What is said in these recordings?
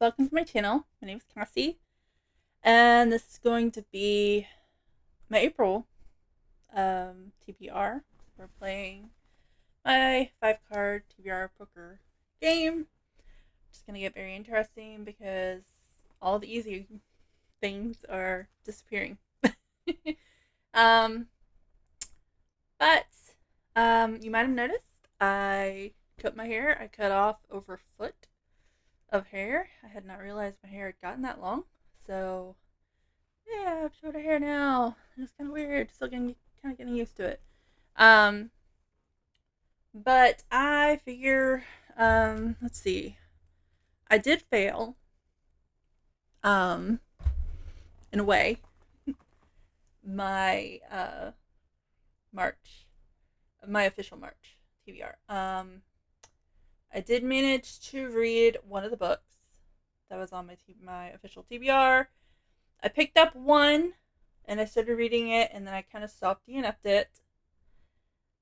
welcome to my channel. My name is Cassie, and this is going to be my April TBR. We're playing my 5-card TBR poker game. It's going to get very interesting because all the easy things are disappearing. um, but you might have noticed I cut my hair. I cut off over a foot of hair. I had not realized my hair had gotten that long. So yeah, I have shorter hair now. It's kind of weird. Still getting used to it. But I figure, let's see. I did fail. In a way, my March, my official March TBR. I did manage to read one of the books that was on my official TBR. I picked up one and I started reading it, and then I kind of stopped DNF'd it.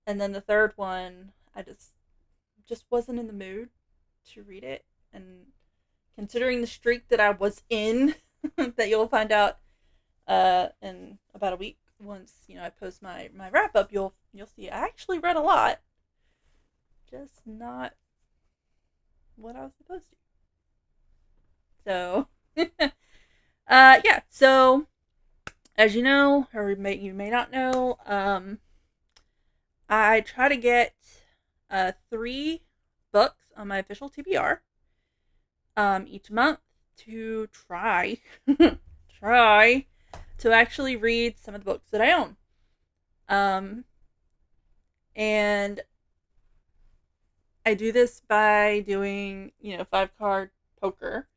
And then the third one, I just wasn't in the mood to read it. And considering the streak that I was in, that you'll find out in about a week once I post my wrap up, you'll see I actually read a lot, just not what I was supposed to. So, yeah. So, as you know, or you may not know, I try to get 3 books on my official TBR each month to try to actually read some of the books that I own. And I do this by doing, 5-card poker.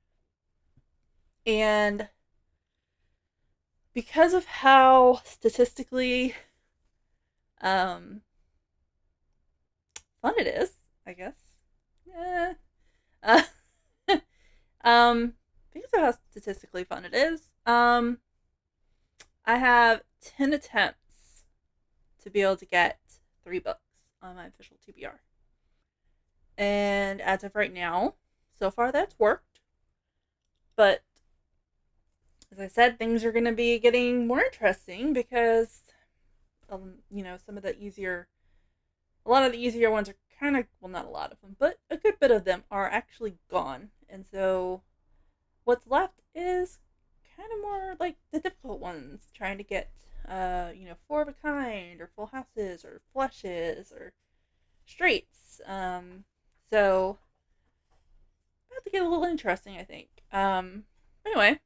And because of how statistically fun it is, I guess. Because of how statistically fun it is, I have 10 attempts to be able to get 3 books on my official TBR. And as of right now, so far that's worked. But as I said, things are going to be getting more interesting because, some of the a lot of the easier ones are kind of, well, not a lot of them, but a good bit of them are actually gone. And so what's left is kind of more like the difficult ones, trying to get, 4 of a kind, or full houses, or flushes, or straights. So about to get a little interesting, I think. Anyway,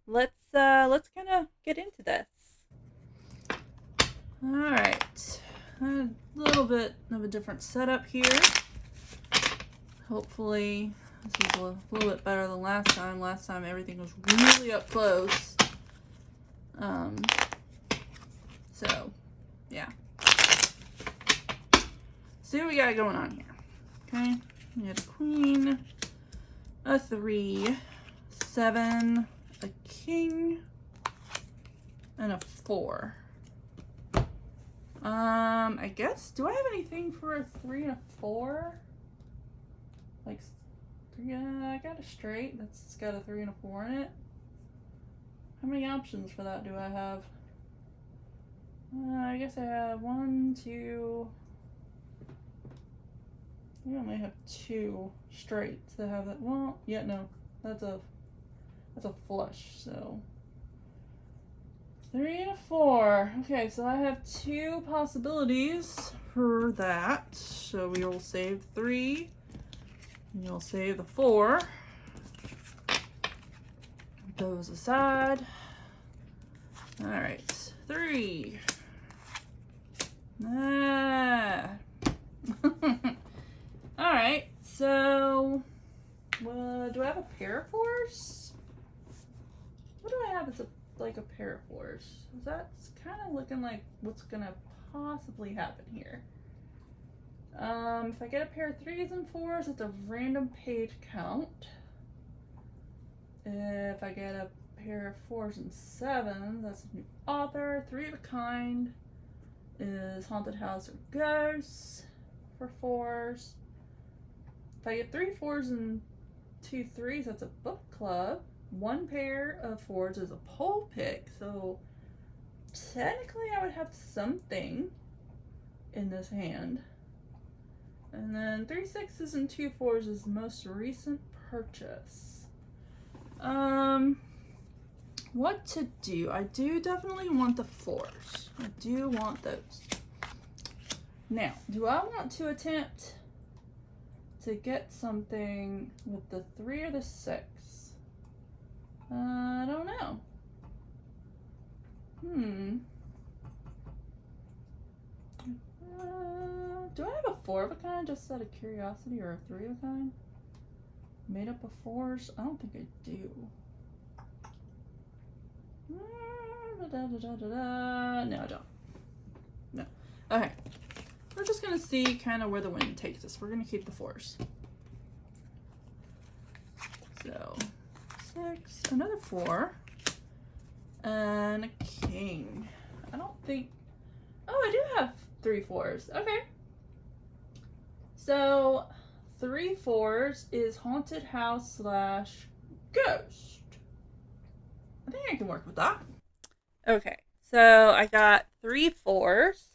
let's kind of get into this. All right, a little bit of a different setup here. Hopefully, this is a little bit better than last time. Last time everything was really up close. So yeah. See what we got going on here. Okay, we had a queen, a 3, 7, a king, and a 4. I guess, do I have anything for a 3 and a 4? Like, yeah, I got a straight that's got a 3 and a 4 in it. How many options for that do I have? I guess I have 1, 2. I only have 2 straights that have that. Well, yeah, no, that's a flush. So 3 and a 4. Okay, so I have 2 possibilities for that. So we will save 3. And you'll save the 4. Those aside. All right, 3. All right, so do I have a pair of 4s? What do I have as a pair of 4s? That's kind of looking like what's gonna possibly happen here. If I get a pair of 3s and 4s, it's a random page count. If I get a pair of 4s and 7s, that's a new author. 3 of a kind is haunted house or ghosts for 4s. If I get 3 4s and 2 threes, that's a book club. 1 pair of 4s is a pole pick. So technically I would have something in this hand. And then 3 6s and 2 4s is the most recent purchase. What to do? I do definitely want the 4s. I do want those. Now, do I want to attempt to get something with the 3 or the 6? I don't know. Do I have a 4 of a kind just out of curiosity, or a 3 of a kind? Made up of 4s? I don't think I do. No, I don't. No. Okay. We're just going to see kind of where the wind takes us. We're going to keep the 4s. So, 6, another 4, and a king. I don't think... Oh, I do have 3 4s. Okay. So, 3 4s is haunted house / ghost. I think I can work with that. Okay, so I got 3 4s.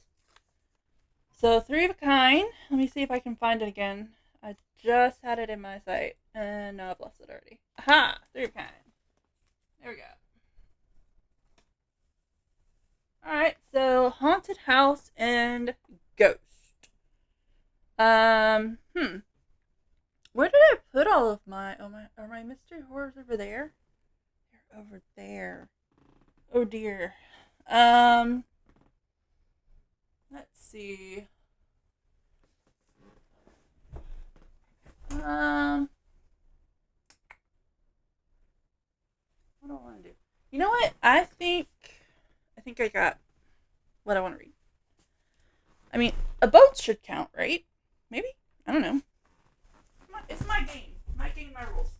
So 3 of a kind. Let me see if I can find it again. I just had it in my sight, and no, I've lost it already. Aha! 3 of a kind. There we go. Alright, so haunted house and ghost. Where did I put all of my... Are my mystery horrors over there? They're over there. Oh dear. Let's see. What do I want to do? You know what? I think I got what I want to read. I mean, a boat should count, right? Maybe? I don't know. It's my game. My game, my rules.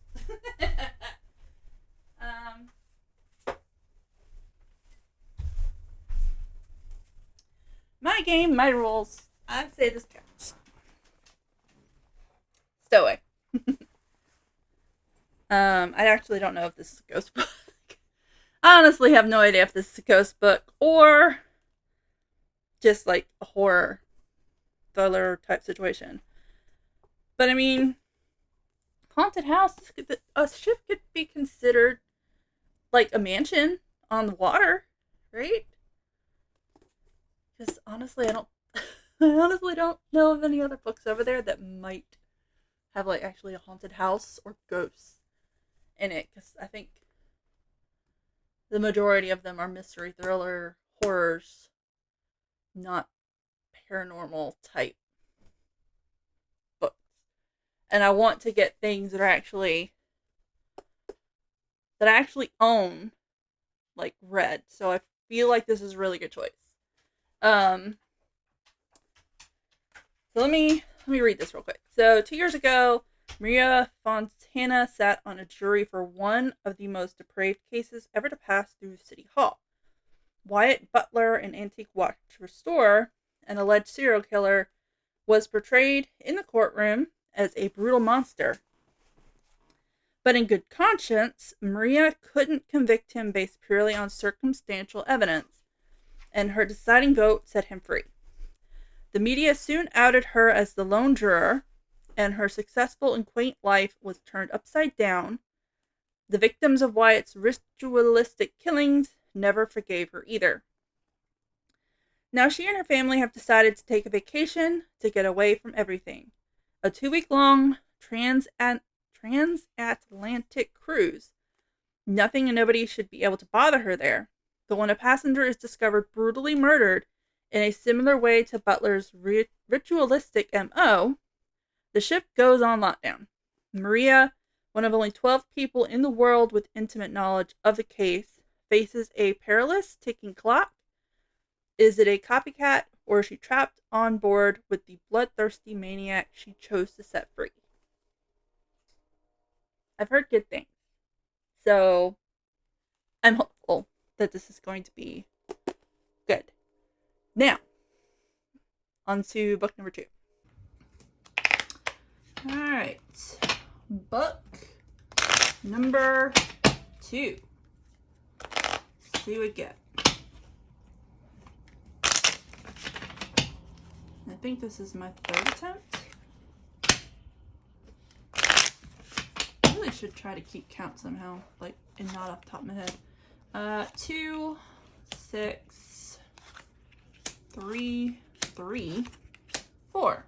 My game, my rules. I say this counts. Stowaway. I actually don't know if this is a ghost book. I honestly have no idea if this is a ghost book or just like a horror thriller type situation. But I mean, haunted house, a ship could be considered like a mansion on the water, right? Because honestly, I honestly don't know of any other books over there that might have like actually a haunted house or ghosts in it. Because I think the majority of them are mystery thriller horrors, not paranormal type books. And I want to get things that are actually that I actually own, like read. So I feel like this is a really good choice. So let me read this real quick. So 2 years ago, Maria Fontana sat on a jury for one of the most depraved cases ever to pass through City Hall. Wyatt Butler, an antique watch restorer, an alleged serial killer, was portrayed in the courtroom as a brutal monster. But in good conscience, Maria couldn't convict him based purely on circumstantial evidence, and her deciding vote set him free. The media soon outed her as the lone juror, and her successful and quaint life was turned upside down. The victims of Wyatt's ritualistic killings never forgave her either. Now she and her family have decided to take a vacation to get away from everything. A 2-week-long transatlantic cruise. Nothing and nobody should be able to bother her there. But when a passenger is discovered brutally murdered in a similar way to Butler's ritualistic M.O., the ship goes on lockdown. Maria, one of only 12 people in the world with intimate knowledge of the case, faces a perilous ticking clock. Is it a copycat, or is she trapped on board with the bloodthirsty maniac she chose to set free? I've heard good things. So, I'm hopeful that this is going to be good. Now, on to book number 2. Alright. Book Number 2. Let's see what we get. I think this is my 3rd attempt. I really should try to keep count somehow, like, and not off the top of my head. 2, 6, 3, 3, 4.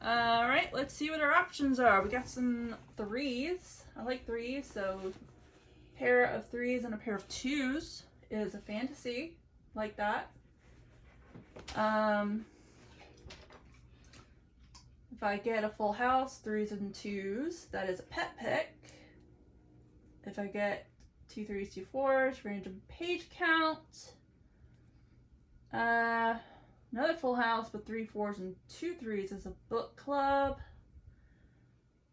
Alright, let's see what our options are. We got some 3s. I like 3s, so pair of 3s and a pair of 2s is a fantasy. Like that. If I get a full house, 3s and 2s, that is a pet pick. If I get 2 3s, 2 4s, random page count. Another full house with 3 4s and 2 3s is a book club.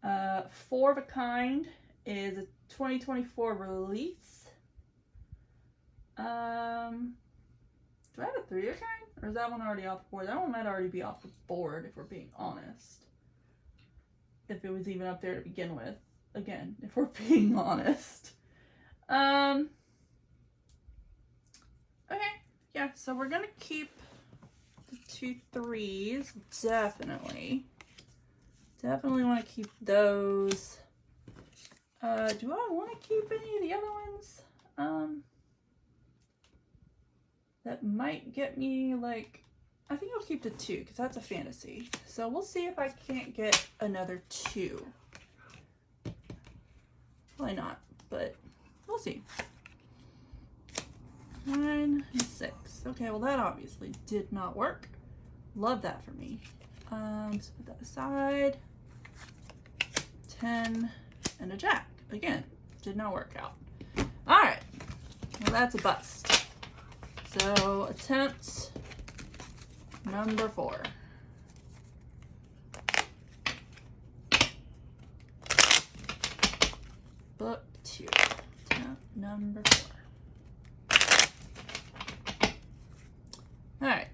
4 of a Kind is a 2024 release. Do I have a 3 of a Kind? Or is that one already off the board? That one might already be off the board if we're being honest. If it was even up there to begin with. Again, if we're being honest. Okay. Yeah, so we're gonna keep the 2 3s. Definitely. Definitely want to keep those. Do I want to keep any of the other ones? That might get me, like, I think I'll keep the 2 because that's a fantasy. So we'll see if I can't get another 2. Probably not, but we'll see. 9 and 6. Okay, well that obviously did not work. Love that for me. Let's put that aside. 10 and a Jack. Again, did not work out. Alright, well that's a bust. So, attempt number 4. Book 2. Attempt number 4. Alright.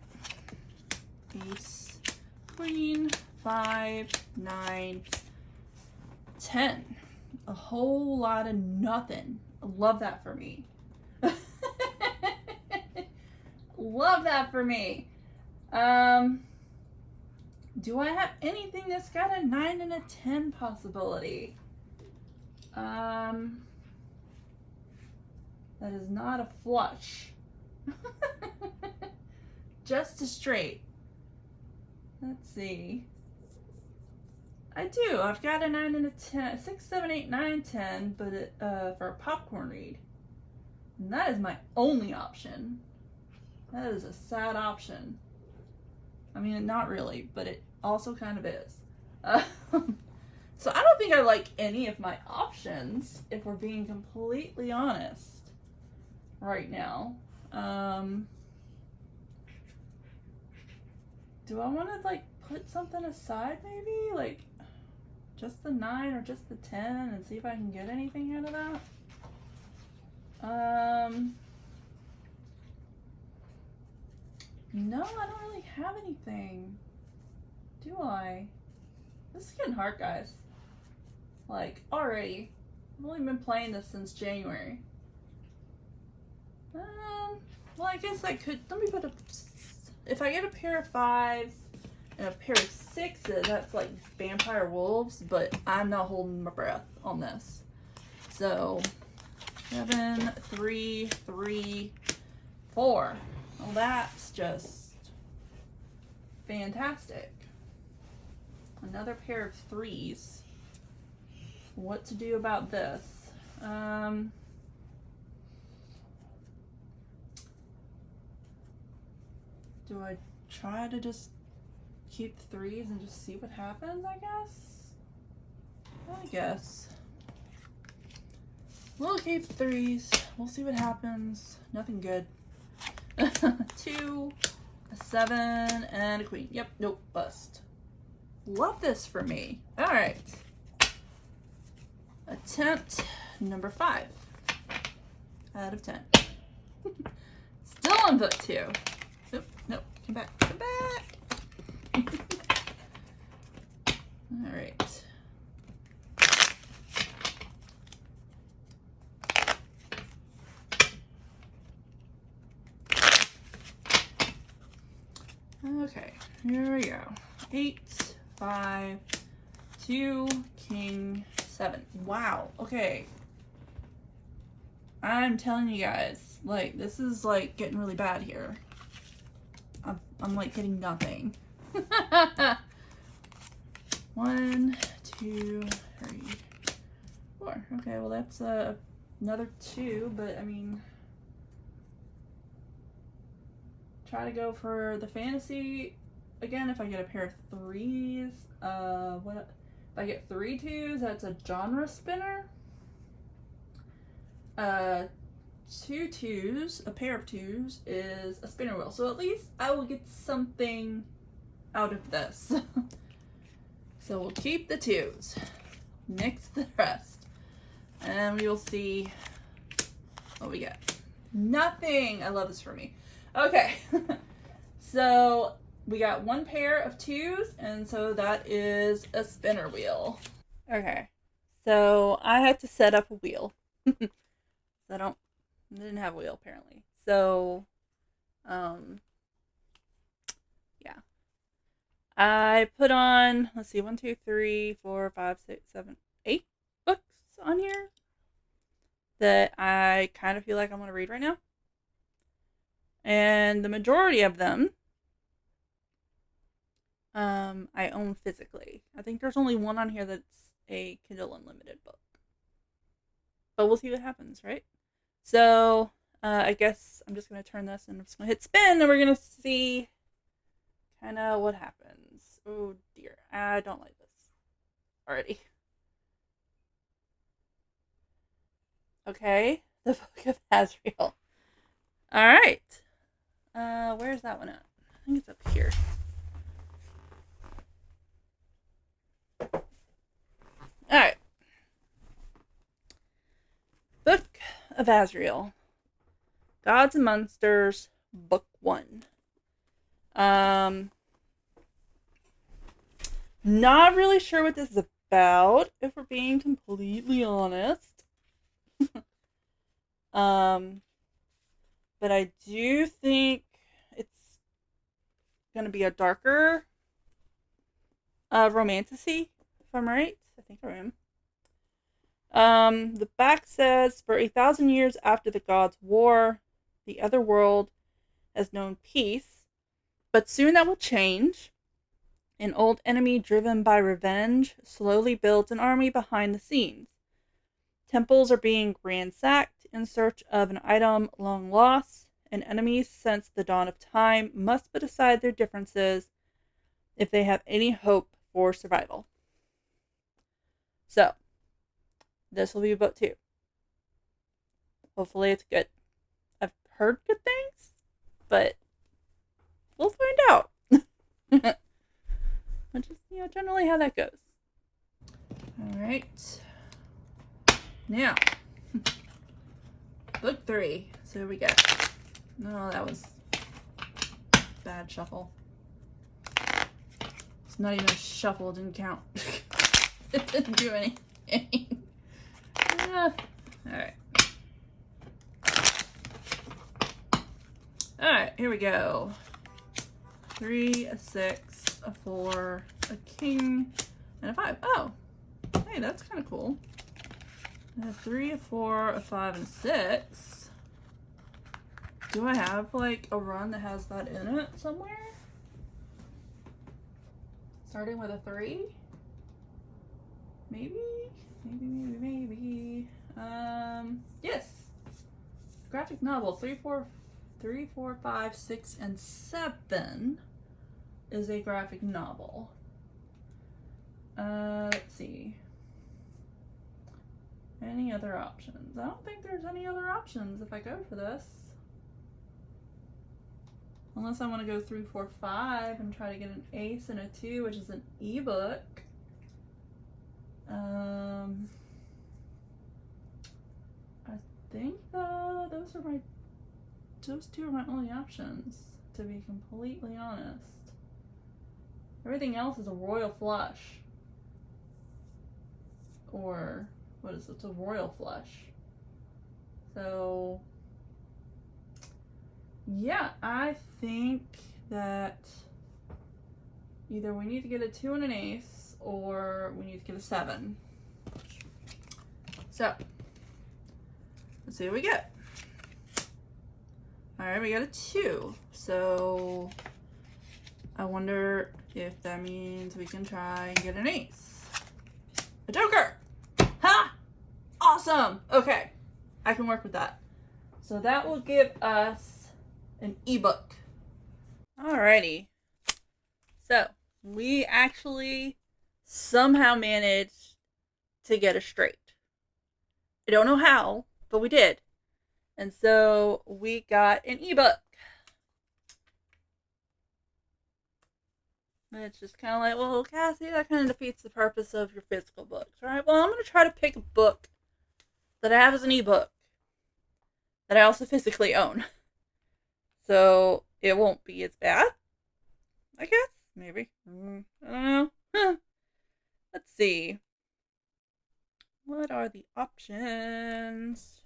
Ace, Queen, 5, 9, 10. A whole lot of nothing. I love that for me. Love that for me. Do I have anything that's got a 9 and a 10 possibility? That is not a flush. Just a straight. Let's see. I do. I've got a 9 and a 10. 6, 7, 8, 9, 10, but it, for a popcorn read. And that is my only option. That is a sad option. I mean, not really, but it also kind of is. So I don't think I like any of my options, if we're being completely honest right now. Do I want to, like, put something aside maybe? Like, just the 9 or just the 10 and see if I can get anything out of that? No, I don't really have anything. Do I? This is getting hard, guys. Like, already. I've only been playing this since January. Well, I guess I could. Let me put a. If I get a pair of 5s and a pair of 6s, that's like vampire wolves, but I'm not holding my breath on this. So, 7, 3, 3, 4. Well, that's just fantastic. Another pair of 3s. What to do about this? Do I try to just keep 3s and just see what happens, I guess? We'll keep 3s. We'll see what happens. Nothing good. 2, a 7, and a queen. Yep, nope, bust. Love this for me. Alright. Attempt number 5 out of 10. Still on book 2. Nope, nope, come back, come back. Alright. Okay, here we go. 8, 5, 2, king, 7. Wow, okay. I'm telling you guys, like, this is, like, getting really bad here. I'm like, getting nothing. 1, 2, 3, 4. Okay, well, that's another 2, but, I mean... Try to go for the fantasy again if I get a pair of 3s. What if I get 3 2s? That's a genre spinner. 2 2s, a pair of 2s is a spinner wheel. So at least I will get something out of this. So we'll keep the 2s, nix the rest, and we will see what we get. Nothing. I love this for me. Okay, so we got 1 pair of 2s, and so that is a spinner wheel. Okay, so I had to set up a wheel. I didn't have a wheel apparently. So, yeah. I put on, let's see, 1, 2, 3, 4, 5, 6, 7, 8 books on here that I kind of feel like I'm going to read right now. And the majority of them I own physically. I think there's only one on here that's a Kindle Unlimited book. But we'll see what happens, right? So, I guess I'm just going to turn this and I'm just going to hit spin and we're going to see kind of what happens. Oh dear, I don't like this already. Okay, the Book of Azrael. Alright. Where's that one at? I think it's up here. Alright. Book of Azrael. Gods and Monsters, Book 1. Not really sure what this is about, if we're being completely honest. But I do think it's gonna be a darker romantasy, if I'm right. I think I am. The back says, for 1,000 years after the gods' war, the other world has known peace, but soon that will change. An old enemy driven by revenge slowly builds an army behind the scenes. Temples are being ransacked in search of an item long lost, and enemies since the dawn of time must put aside their differences if they have any hope for survival. So, this will be book 2. Hopefully it's good. I've heard good things, but we'll find out. Which is, generally how that goes. Alright. Now, book 3. So we got, no, that was bad shuffle. It's not even a shuffle, it didn't count. It didn't do anything. Alright. Alright, here we go. 3, a 6, a 4, a king, and a 5. Oh, hey, that's kind of cool. A 3, a 4, a 5, and a 6. Do I have like a run that has that in it somewhere? Starting with a 3? Maybe? Yes. Graphic novel 3, 4, 5, 6, and 7 is a graphic novel. Let's see. Any other options? I don't think there's any other options if I go for this. Unless I want to go 3, 4, 5 and try to get an ace and a 2, which is an ebook. I think those 2 are my only options, to be completely honest. Everything else is a royal flush. Or, what is it? It's a royal flush. So, yeah, I think that Either we need to get a 2 and an ace, or we need to get a 7. So, let's see what we get. Alright, we got a 2. So, I wonder if that means we can try and get an ace. A joker! Ha! Awesome! Okay, I can work with that. So that will give us an ebook. Alrighty. So, we actually somehow managed to get a straight. I don't know how, but we did. And so we got an ebook. And it's just kind of like, well, Cassie, that kind of defeats the purpose of your physical books, right? Well, I'm going to try to pick a book that I have as an ebook that I also physically own. So it won't be as bad, I guess. Maybe. I don't know. Let's see. What are the options?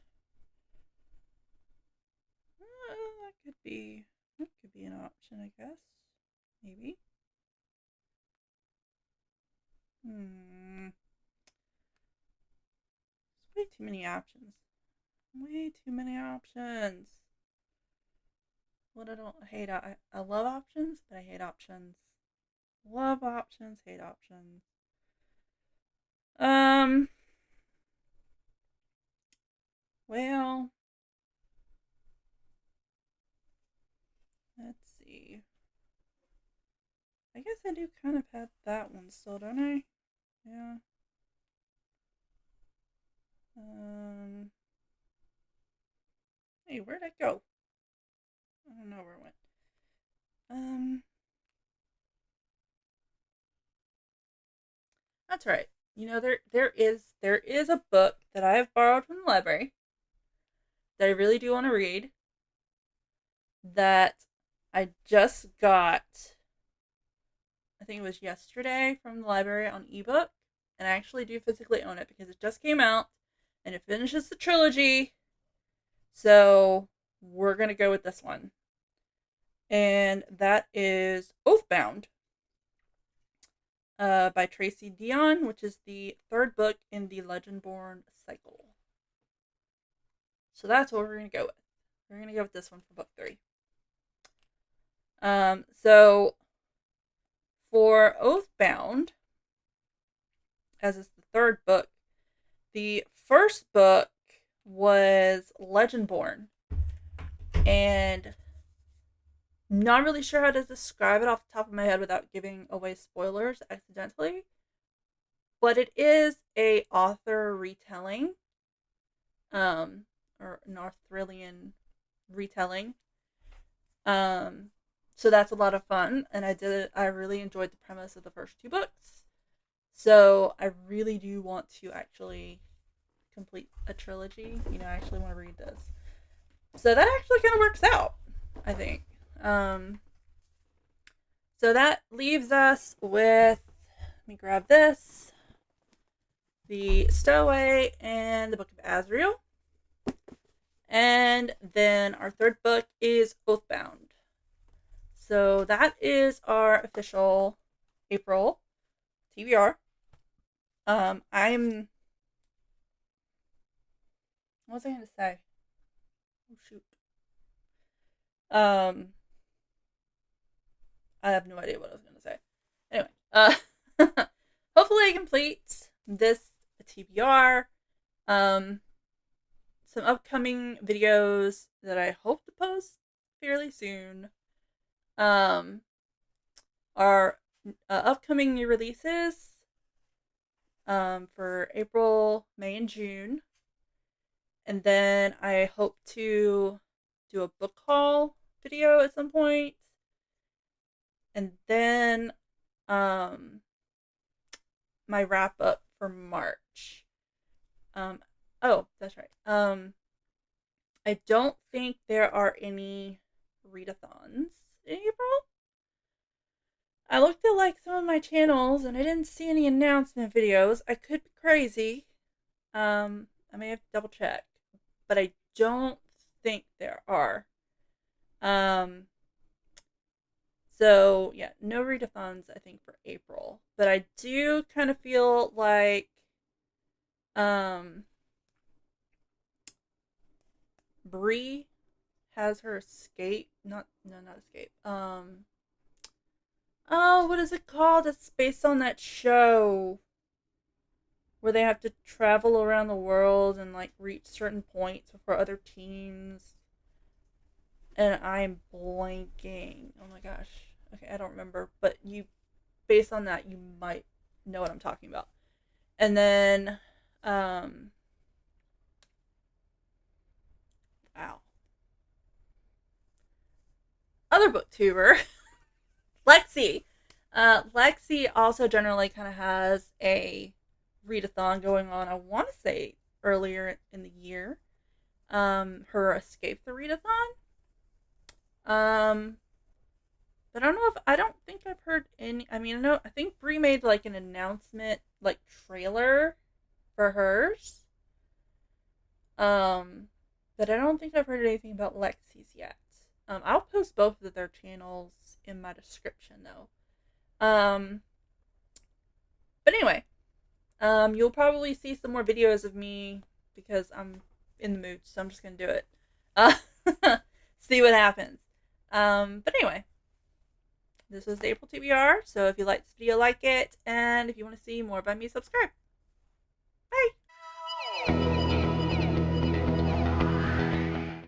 That could be an option, I guess. Maybe. There's way too many options. Way too many options. What I don't hate, I love options, but I hate options. Love options, hate options. Well, let's see. I guess I do kind of have that one still, don't I? Yeah. Hey, where'd it go? I don't know where it went. That's right. You know, there is a book that I have borrowed from the library that I really do want to read, that I just got, I think it was yesterday, from the library on ebook, and I actually do physically own it because it just came out and it finishes the trilogy. So we're gonna go with this one, and that is Oathbound by Tracy Dion, which is the third book in the Legendborn cycle. So that's what we're gonna go with. We're gonna go with this one for book 3. So for Oathbound, as is the third book, the first book was Legendborn, and not really sure how to describe it off the top of my head without giving away spoilers accidentally, but it is a author retelling, or an Arthurian retelling. So that's a lot of fun, and I really enjoyed the premise of the first 2 books. So I really do want to actually complete a trilogy. You know, I actually want to read this. So that actually kind of works out, I think. So that leaves us with, let me grab this, the Stowaway and the Book of Azrael. And then our third book is Oathbound. So that is our official April TBR. What was I going to say? Oh, shoot. I have no idea what I was going to say. Anyway, hopefully I complete this TBR. Some upcoming videos that I hope to post fairly soon are upcoming new releases for April, May, and June. And then I hope to do a book haul video at some point. And then my wrap up for March. Oh, that's right. I don't think there are any readathons in April. I looked at like some of my channels and I didn't see any announcement videos. I could be crazy. I may have to double check, but I don't think there are. So yeah, no readathons I think for April, but I do kind of feel like um Bree has her escape, not escape. Oh, what is it called? It's based on that show where they have to travel around the world and like reach certain points before other teams. And I'm blanking. Oh my gosh. Okay, I don't remember, but you based on that you might know what I'm talking about. And then um wow. Other booktuber, Lexi. Lexi also generally kind of has a readathon going on. I want to say earlier in the year. Her Escape the Readathon. Um, but I don't know if I don't think I've heard any. I mean, I think Brie made like an announcement, like trailer for hers. Um, but I don't think I've heard anything about Lexi's yet. I'll post both of their channels in my description though. Um, but anyway, you'll probably see some more videos of me because I'm in the mood, so I'm just gonna do it. Uh, see what happens. But anyway, this was the April TBR. So if you like this video, like it, and if you want to see more about me, subscribe. Bye.